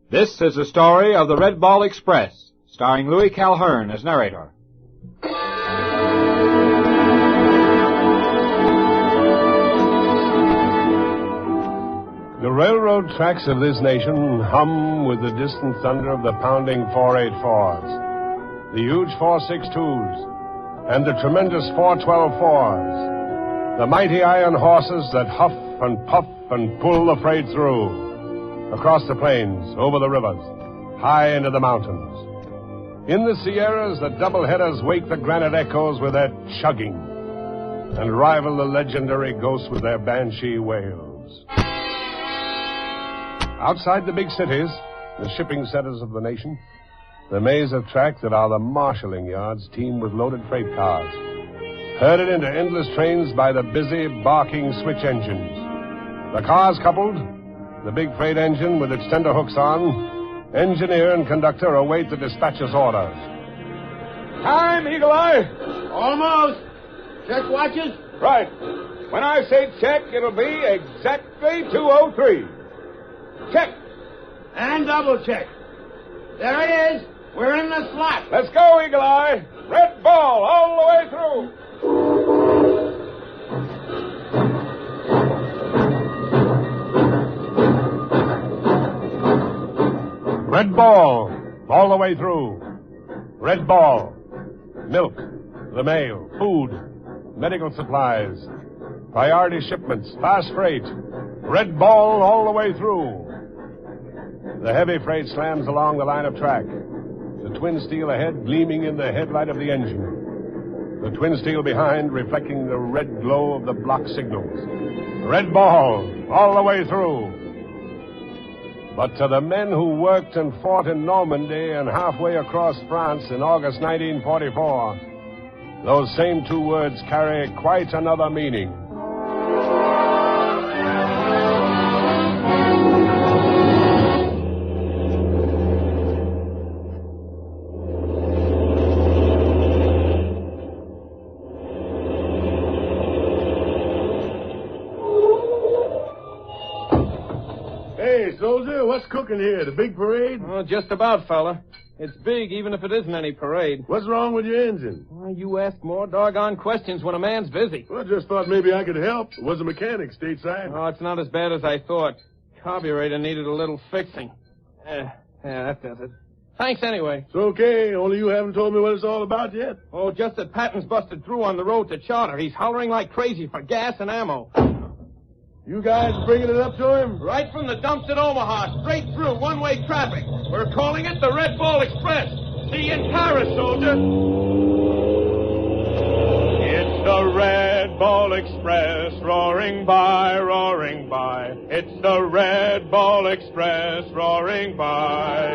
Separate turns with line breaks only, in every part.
This is the story of the Red Ball Express, starring Louis Calhern as narrator.
The railroad tracks of this nation hum with the distant thunder of the pounding 484s, the huge 462s, and the tremendous 412-4s, the mighty iron horses that huff and puff and pull the freight through, across the plains, over the rivers, high into the mountains. In the Sierras, the doubleheaders wake the granite echoes with their chugging and rival the legendary ghosts with their banshee wails. Outside the big cities, the shipping centers of the nation, the maze of track that are the marshalling yards teem with loaded freight cars, herded into endless trains by the busy, barking switch engines. The cars coupled, the big freight engine with its tender hooks on, engineer and conductor await the dispatcher's orders.
Time, Eagle Eye.
Almost. Check watches?
Right. When I say check, it'll be exactly 2:03. Check.
And double check. There he is. We're in the slot.
Let's go, Eagle Eye. Red Ball all the way through.
Red Ball, all the way through. Red Ball. Milk, the mail, food, medical supplies, priority shipments, fast freight. Red Ball all the way through. The heavy freight slams along the line of track. The twin steel ahead gleaming in the headlight of the engine. The twin steel behind reflecting the red glow of the block signals. Red Ball all the way through. But to the men who worked and fought in Normandy and halfway across France in August 1944, those same two words carry quite another meaning.
Soldier, what's cooking here? The big parade?
Oh, just about, fella. It's big, even if it isn't any parade.
What's wrong with your engine?
Well, you ask more doggone questions when a man's busy.
Well, I just thought maybe I could help. I was a mechanic stateside.
Oh, it's not as bad as I thought. Carburetor needed a little fixing. Yeah, that does it. Thanks anyway.
It's okay. Only you haven't told me what it's all about yet.
Oh, just that Patton's busted through on the road to Charter. He's hollering like crazy for gas and ammo.
You guys bringing it up to him?
Right from the dumps at Omaha, straight through, one-way traffic. We're calling it the Red Ball Express. See you in Paris, soldier.
It's the Red Ball Express, roaring by, roaring by. It's the Red Ball Express, roaring by.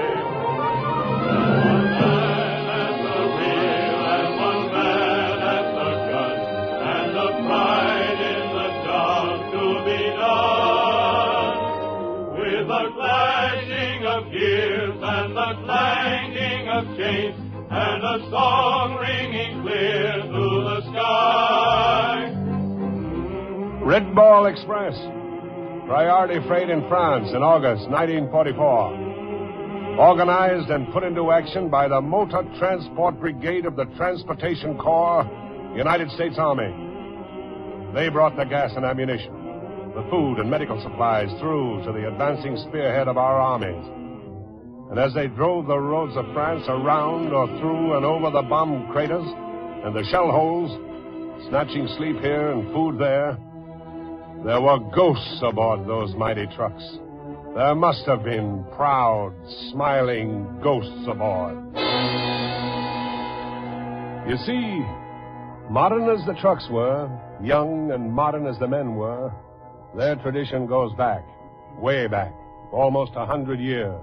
And the clanging of chains, and a song ringing clear through the sky.
Red Ball Express. Priority freight in France in August 1944. Organized and put into action by the Motor Transport Brigade of the Transportation Corps, United States Army. They brought the gas and ammunition, the food and medical supplies through to the advancing spearhead of our armies. And as they drove the roads of France around or through and over the bomb craters and the shell holes, snatching sleep here and food there were ghosts aboard those mighty trucks. There must have been proud, smiling ghosts aboard. You see, modern as the trucks were, young and modern as the men were, their tradition goes back, way back, almost 100 years.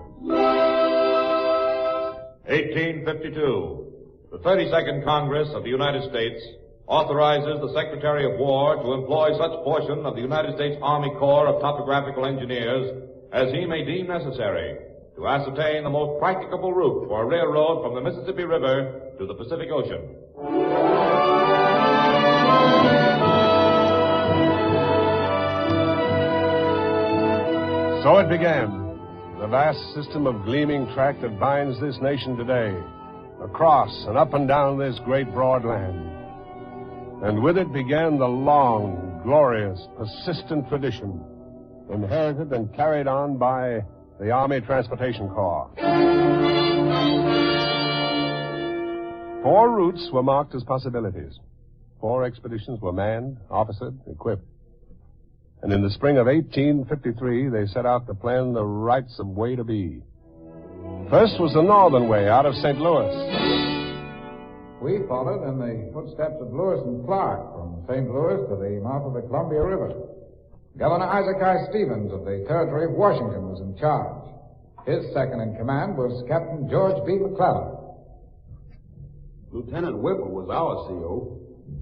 1852. The 32nd Congress of the United States authorizes the Secretary of War to employ such portion of the United States Army Corps of Topographical Engineers as he may deem necessary to ascertain the most practicable route for a railroad from the Mississippi River to the Pacific Ocean.
So it began. the vast system of gleaming track that binds this nation today, across and up and down this great broad land. And with it began the long, glorious, persistent tradition, inherited and carried on by the Army Transportation Corps. 4 routes were marked as possibilities. 4 expeditions were manned, officered, equipped. And in the spring of 1853, they set out to plan the rights of way to be. First was the northern way out of St. Louis.
We followed in the footsteps of Lewis and Clark from St. Louis to the mouth of the Columbia River. Governor Isaac I. Stevens of the Territory of Washington was in charge. His second in command was Captain George B. McClellan.
Lieutenant Whipple was our CO.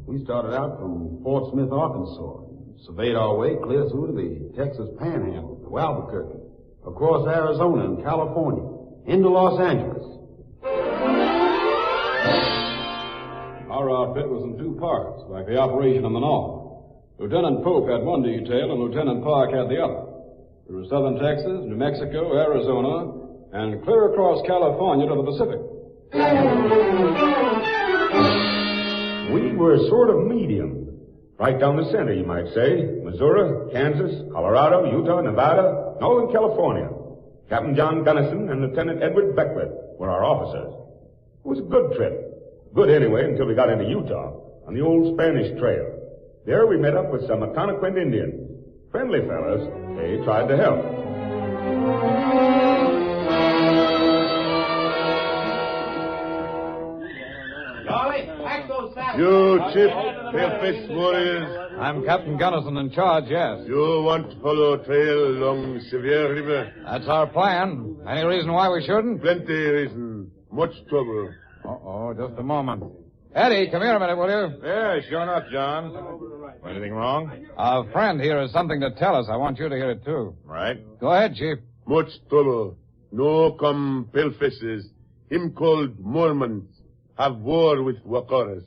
We started out from Fort Smith, Arkansas, surveyed our way clear through to the Texas Panhandle, to Albuquerque, across Arizona and California, into Los Angeles. Our outfit was in 2 parts, like the operation in the north. Lieutenant Pope had one detail and Lieutenant Park had the other. Through southern Texas, New Mexico, Arizona, and clear across California to the Pacific.
We were sort of medium. Right down the center, you might say. Missouri, Kansas, Colorado, Utah, Nevada, Northern California. Captain John Gunnison and Lieutenant Edward Beckwith were our officers. It was a good trip. Good anyway until we got into Utah on the old Spanish Trail. There we met up with some Atanaquint Indians. Friendly fellows. They tried to help.
You, Chief, pale-faced warriors.
I'm Captain Gunnison in charge, yes.
You want to follow trail along Sevier River?
That's our plan. Any reason why we shouldn't?
Plenty reason. Much trouble.
Uh-oh, just a moment. Eddie, come here a minute, will you?
Yeah, sure enough, John. Anything wrong?
Our friend here has something to tell us. I want you to hear it, too.
Right.
Go ahead, Chief.
Much trouble. No come pale-faces. Him called Mormons. Have war with Wakaras.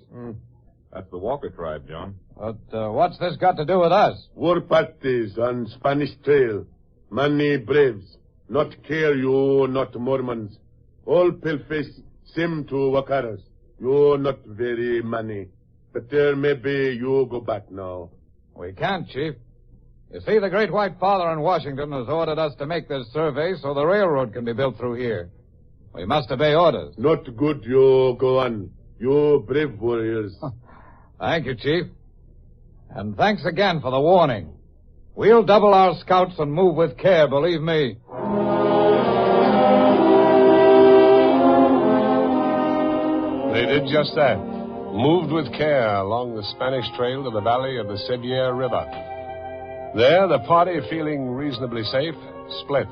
That's the Walker tribe, John.
But what's this got to do with us?
War parties on Spanish Trail. Many braves. Not care you, not Mormons. All pale-face same to Wakaras. You not very many. But there maybe you go back now.
We can't, Chief. You see, the Great White Father in Washington has ordered us to make this survey so the railroad can be built through here. We must obey orders.
Not good you go on. You brave warriors.
Thank you, Chief. And thanks again for the warning. We'll double our scouts and move with care, believe me.
They did just that. Moved with care along the Spanish Trail to the valley of the Sevier River. There, the party, feeling reasonably safe, split.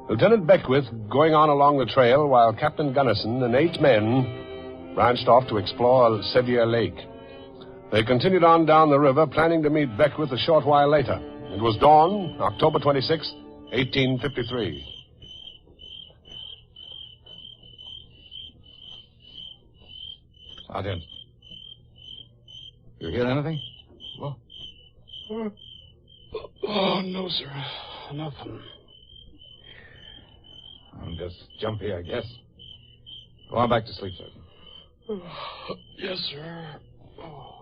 Lieutenant Beckwith going on along the trail while Captain Gunnison and 8 men branched off to explore Sevier Lake. They continued on down the river, planning to meet Beckwith a short while later. It was dawn, October 26, 1853.
Sergeant, you hear anything?
What? Oh, no, sir. Nothing.
I'll just jump here, I guess. Go on back to sleep, Sergeant.
Yes, sir. Oh.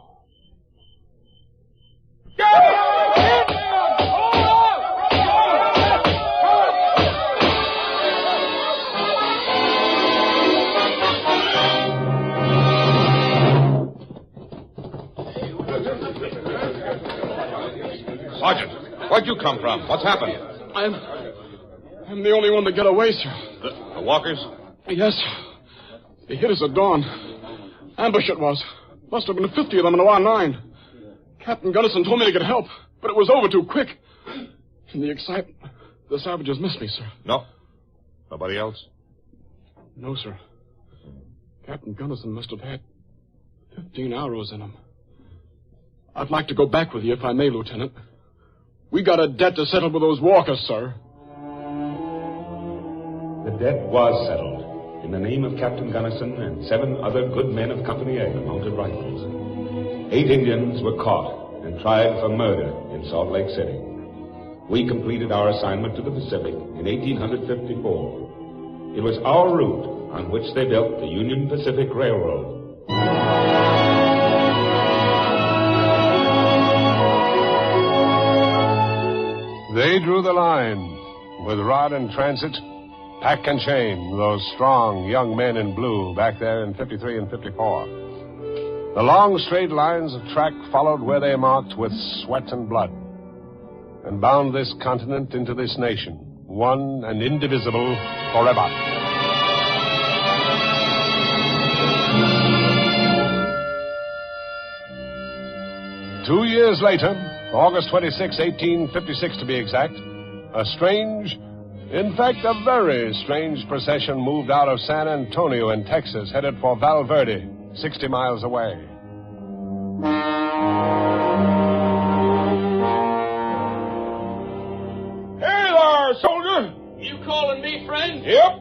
Sergeant, where'd you come from? What's happened?
I'm the only one to get away, sir.
The Walkers?
Yes, sir. They hit us at dawn. Ambush it was. Must have been 50 of them in our 9. Captain Gunnison told me to get help, but it was over too quick. In the excitement, the savages missed me, sir.
No. Nobody else?
No, sir. Captain Gunnison must have had 15 arrows in him. I'd like to go back with you if I may, Lieutenant. We got a debt to settle with those Walkers, sir.
The debt was settled in the name of Captain Gunnison and 7 other good men of Company A, the Mounted Rifles. 8 Indians were caught and tried for murder in Salt Lake City. we completed our assignment to the Pacific in 1854. It was our route on which they built the Union Pacific Railroad.
They drew the line with rod and transit, pack and chain, those strong young men in blue back there in 53 and 54. The long straight lines of track followed where they marked with sweat and blood and bound this continent into this nation, one and indivisible forever. Two years later, August 26, 1856 to be exact, a strange, in fact, a very strange procession moved out of San Antonio in Texas, headed for Val Verde, 60 miles away.
Hey there, soldier. You calling me friend? Yep.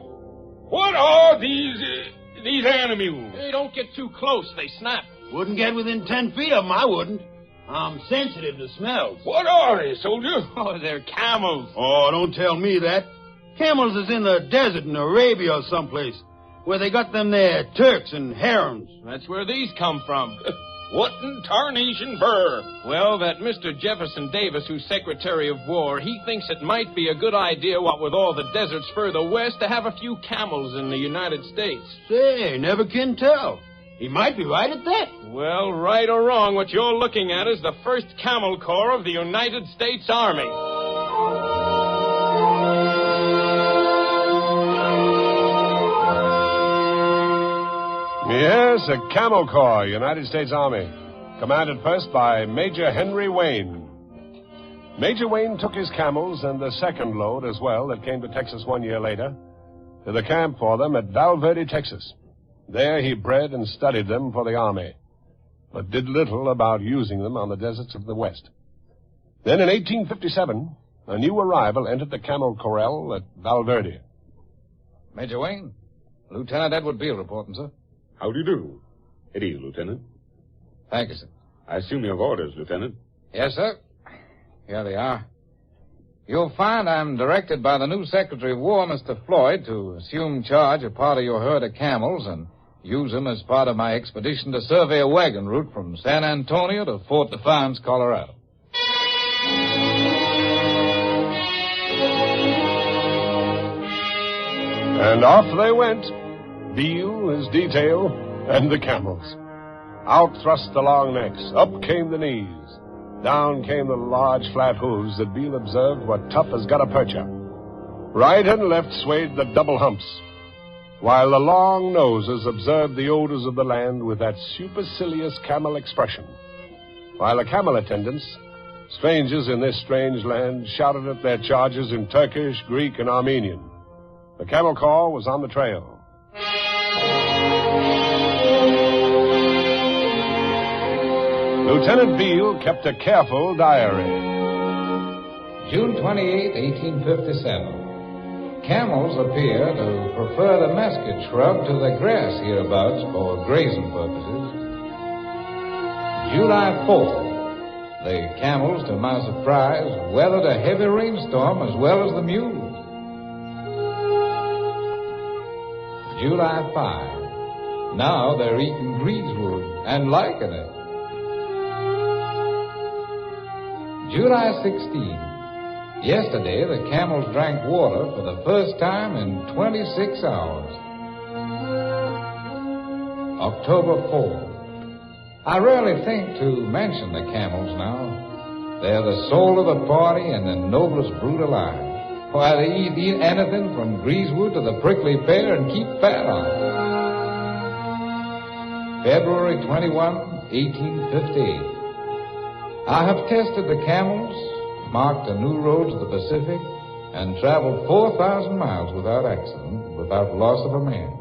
What are these animals? Hey, don't get too close. They snap.
Wouldn't get within 10 feet of them, I wouldn't. I'm sensitive to smells.
What are they, soldier? Oh, they're camels.
Oh, don't tell me that. Camels is in the desert in Arabia or someplace, where they got them there Turks and harems.
That's where these come from. What in tarnation for? Well, that Mr. Jefferson Davis, who's Secretary of War, he thinks it might be a good idea, what with all the deserts further west, to have a few camels in the United States.
Say, never can tell. He might be right at that.
Well, right or wrong, what you're looking at is the 1st Camel Corps of the United States Army.
Yes, a Camel Corps, United States Army, commanded first by Major Henry Wayne. Major Wayne took his camels and the second load as well that came to Texas 1 year later to the camp for them at Val Verde, Texas. There he bred and studied them for the Army, but did little about using them on the deserts of the West. Then in 1857, a new arrival entered the Camel Corral at Val Verde.
Major Wayne, Lieutenant Edward Beale reporting, sir.
How do you do? It is, Lieutenant.
Thank you, sir.
I assume you have orders, Lieutenant.
Yes, sir. Here they are. You'll find I'm directed by the new Secretary of War, Mr. Floyd, to assume charge of part of your herd of camels and use them as part of my expedition to survey a wagon route from San Antonio to Fort Defiance, Colorado.
And off they went, Beale, his detail, and the camels. Out thrust the long necks, up came the knees, down came the large flat hooves that Beale observed were tough as gutta percha. Right and left swayed the double humps, while the long noses observed the odors of the land with that supercilious camel expression. While the camel attendants, strangers in this strange land, shouted at their charges in Turkish, Greek, and Armenian. The Camel Corps was on the trail. Lieutenant Beale kept a careful diary.
June 28, 1857. Camels appear to prefer the mesquite shrub to the grass hereabouts for grazing purposes. July 4th. The camels, to my surprise, weathered a heavy rainstorm as well as the mules. July 5. Now they're eating greasewood and liking it. July 16. Yesterday, the camels drank water for the first time in 26 hours. October 4. I rarely think to mention the camels now. They're the soul of the party and the noblest brute alive. Why, they eat anything from greasewood to the prickly pear and keep fat on it. February 21, 1858. I have tested the camels, marked a new road to the Pacific, and traveled 4,000 miles without accident, without loss of a man.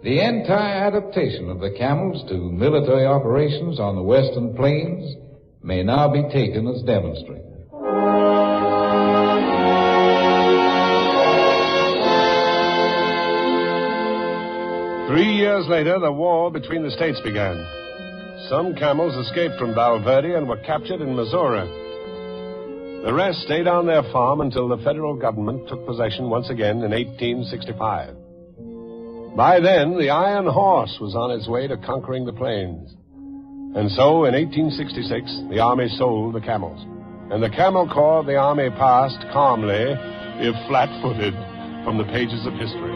The entire adaptation of the camels to military operations on the western plains may now be taken as demonstrated.
Three years later, the war between the states began. Some camels escaped from Val Verde and were captured in Missouri. The rest stayed on their farm until the federal government took possession once again in 1865. By then, the Iron Horse was on its way to conquering the plains. And so, in 1866, the Army sold the camels. And the Camel Corps of the Army passed calmly, if flat-footed, from the pages of history.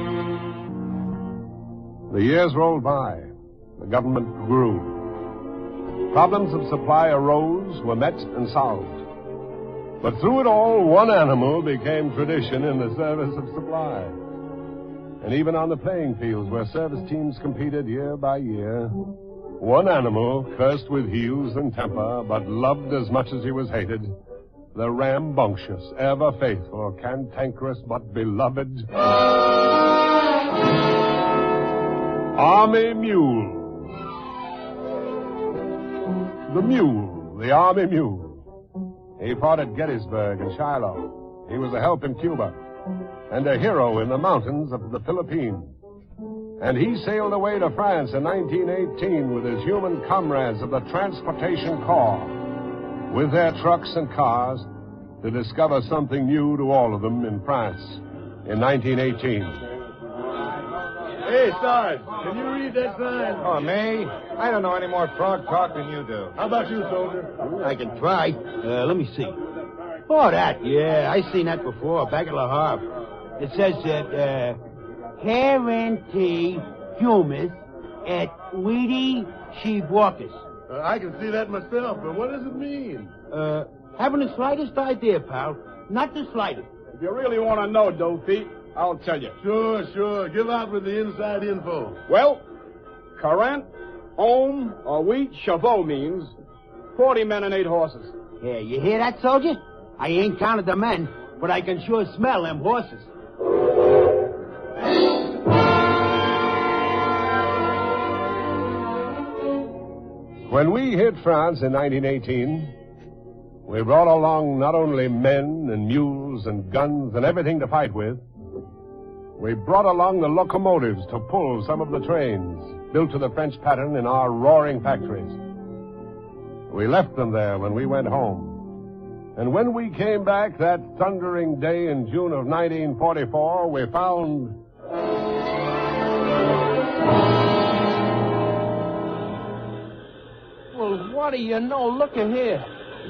The years rolled by. The government grew. Problems of supply arose, were met, and solved. But through it all, one animal became tradition in the service of supply. And even on the playing fields where service teams competed year by year, one animal, cursed with heels and temper, but loved as much as he was hated, the rambunctious, ever faithful, cantankerous, but beloved Army Mule. The mule, the Army Mule. He fought at Gettysburg and Shiloh. He was a help in Cuba and a hero in the mountains of the Philippines. And he sailed away to France in 1918 with his human comrades of the Transportation Corps, with their trucks and cars, to discover something new to all of them in France in 1918.
Hey, Sarge, can you read that sign?
Oh, me? I don't know any more frog talk than you do.
How about you, soldier?
I can try. Let me see. Oh, that, yeah. I seen that before, back at La Havre. It says that, guarantee humus et weedy sheep walkers.
I can see that myself, but what does it mean?
Haven't the slightest idea, pal. Not the slightest.
If you really want to know, Doe Feet, I'll tell you.
Sure. Give out with the inside info.
Well, current, homme, or wheat, chevaux means 40 men and 8 horses.
Yeah, you hear that, soldier? I ain't counted the men, but I can sure smell them horses.
When we hit France in 1918, we brought along not only men and mules and guns and everything to fight with, we brought along the locomotives to pull some of the trains built to the French pattern in our roaring factories. We left them there when we went home. And when we came back that thundering day in June of 1944, we found...
Well, what do you know? Look at here.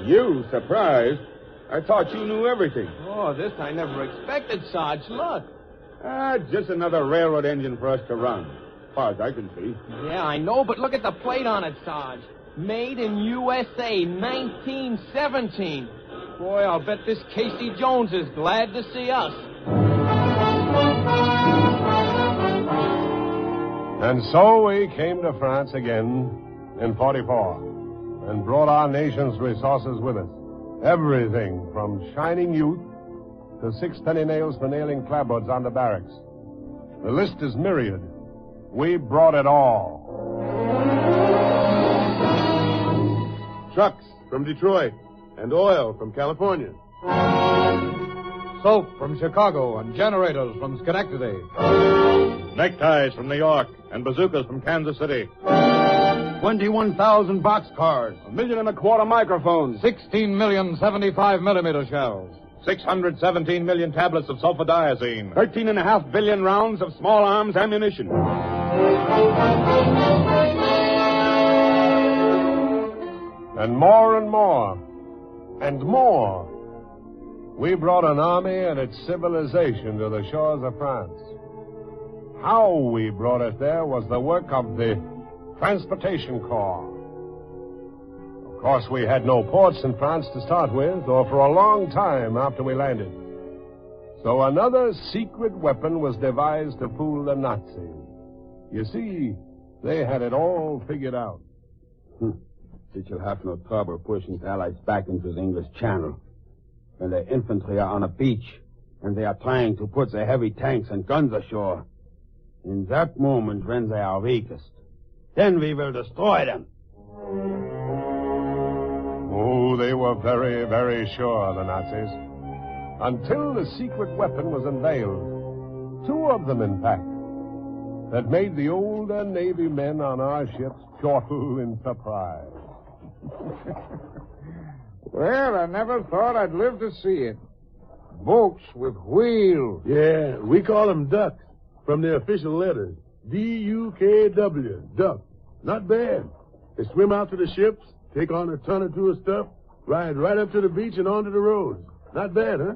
You surprised? I thought you knew everything.
Oh, this I never expected, Sarge. Look.
Just another railroad engine for us to run, as far as I can see.
Yeah, I know, but look at the plate on it, Sarge. Made in USA, 1917. Boy, I'll bet this Casey Jones is glad to see us.
And so we came to France again in 44 and brought our nation's resources with us. Everything from shining youth to 6 penny nails for nailing clapboards onto barracks. The list is myriad. We brought it all.
Trucks from Detroit and oil from California.
Soap from Chicago and generators from Schenectady.
Neckties from New York and bazookas from Kansas City.
21,000 boxcars.
1.25 million microphones.
16 million 75-millimeter shells.
617 million tablets of sulfadiazine.
13.5 billion rounds of small arms ammunition.
And more and more. And more. We brought an army and its civilization to the shores of France. How we brought it there was the work of the Transportation Corps. Of course, we had no ports in France to start with, or for a long time after we landed. So another secret weapon was devised to fool the Nazis. You see, they had it all figured out.
That you'll have no trouble pushing the Allies back into the English Channel. When the infantry are on a beach, and they are trying to put their heavy tanks and guns ashore. In that moment when they are weakest, then we will destroy them.
Oh, they were very, very sure, the Nazis. Until the secret weapon was unveiled. 2 of them, in fact, that made the older Navy men on our ships chortle in surprise.
Well, I never thought I'd live to see it. Boats with wheels.
Yeah, we call them ducks from their official letters. D-U-K-W, duck. Not bad. They swim out to the ships, take on a ton or two of stuff, ride right up to the beach and onto the roads. Not bad, huh?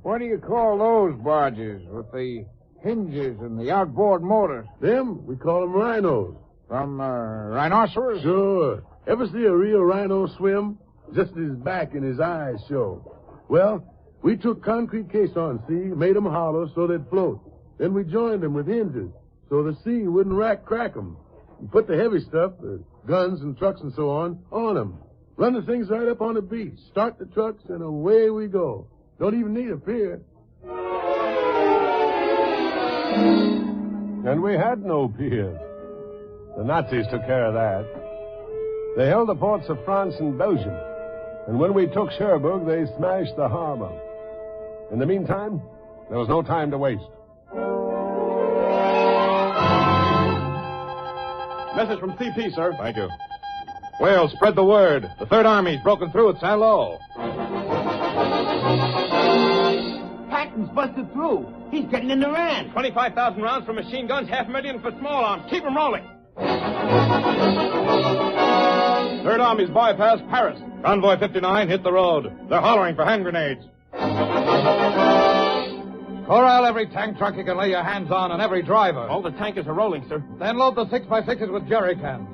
What do you call those barges with the hinges and the outboard motors?
Them, we call them rhinos.
From rhinoceros?
Sure. Ever see a real rhino swim? Just his back and his eyes show. Well, we took concrete caissons, see, made them hollow so they'd float. Then we joined them with hinges so the sea wouldn't crack them. We put the heavy stuff, the guns and trucks and so on them. Run the things right up on the beach, start the trucks, and away we go. Don't even need a pier.
And we had no pier. The Nazis took care of that. They held the ports of France and Belgium. And when we took Cherbourg, they smashed the harbor. In the meantime, there was no time to waste.
Message from CP, sir.
Thank you. Well, spread the word. The Third Army's broken through at Saint-Lô.
Patton's busted through. He's getting in the ran.
25,000 rounds for machine guns, 500,000 for small arms. Keep 'em rolling.
Third Army's bypassed Paris.
Convoy 59 hit the road. They're hollering for hand grenades. Corral every tank truck you can lay your hands on and every driver.
All the tankers are rolling, sir.
Then load the 6x6s with jerry cans.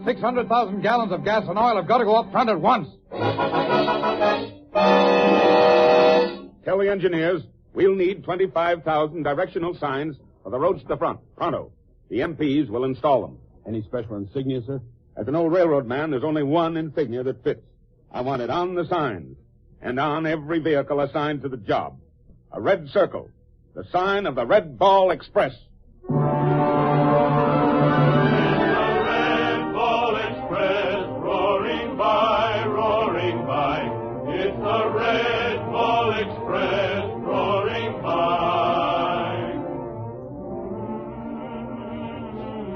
600,000 gallons of gas and oil have got to go up front at once.
Tell the engineers we'll need 25,000 directional signs for the roads to the front. Pronto. The MPs will install them.
Any special insignia, sir?
As an old railroad man, there's only one insignia that fits. I want it on the signs and on every vehicle assigned to the job. A red circle. The sign of the Red Ball Express.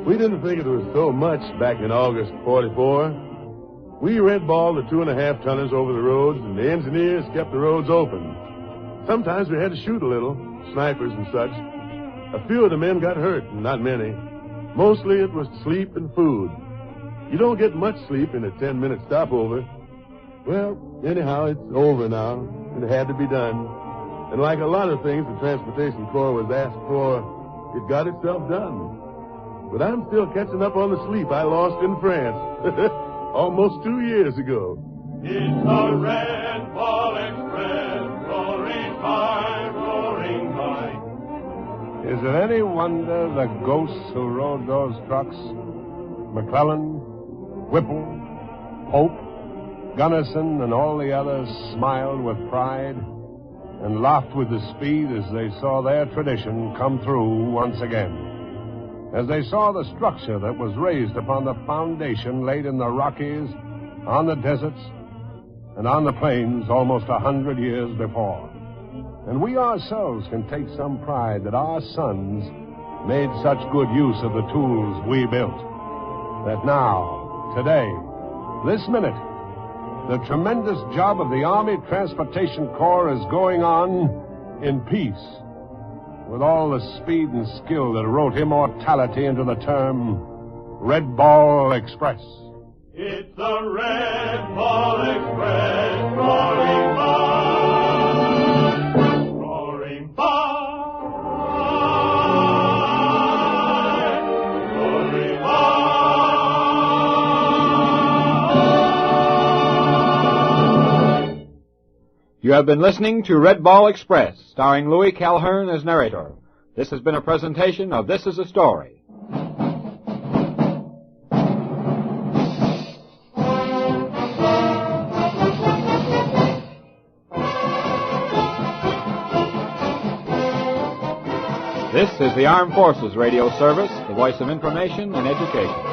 We didn't think it was so much back in August 44. We red-balled the 2.5-tonners over the roads, and the engineers kept the roads open. Sometimes we had to shoot a little, snipers and such. A few of the men got hurt, and not many. Mostly it was sleep and food. You don't get much sleep in a 10-minute stopover. Well, anyhow, it's over now. It had to be done. And like a lot of things the Transportation Corps was asked for, it got itself done. But I'm still catching up on the sleep I lost in France. Almost 2 years ago.
It's a Red Ball Express, roaring by.
Is it any wonder the ghosts who rode those trucks, McClellan, Whipple, Pope, Gunnison, and all the others smiled with pride and laughed with the speed as they saw their tradition come through once again? As they saw the structure that was raised upon the foundation laid in the Rockies, on the deserts, and on the plains almost 100 years before. And we ourselves can take some pride that our sons made such good use of the tools we built. That now, today, this minute, the tremendous job of the Army Transportation Corps is going on in peace, with all the speed and skill that wrote immortality into the term Red Ball Express.
It's the Red Ball Express, roaring by, roaring by, roaring by.
You have been listening to Red Ball Express, starring Louis Calhern as narrator. This has been a presentation of This Is a Story. This is the Armed Forces Radio Service, the voice of information and education.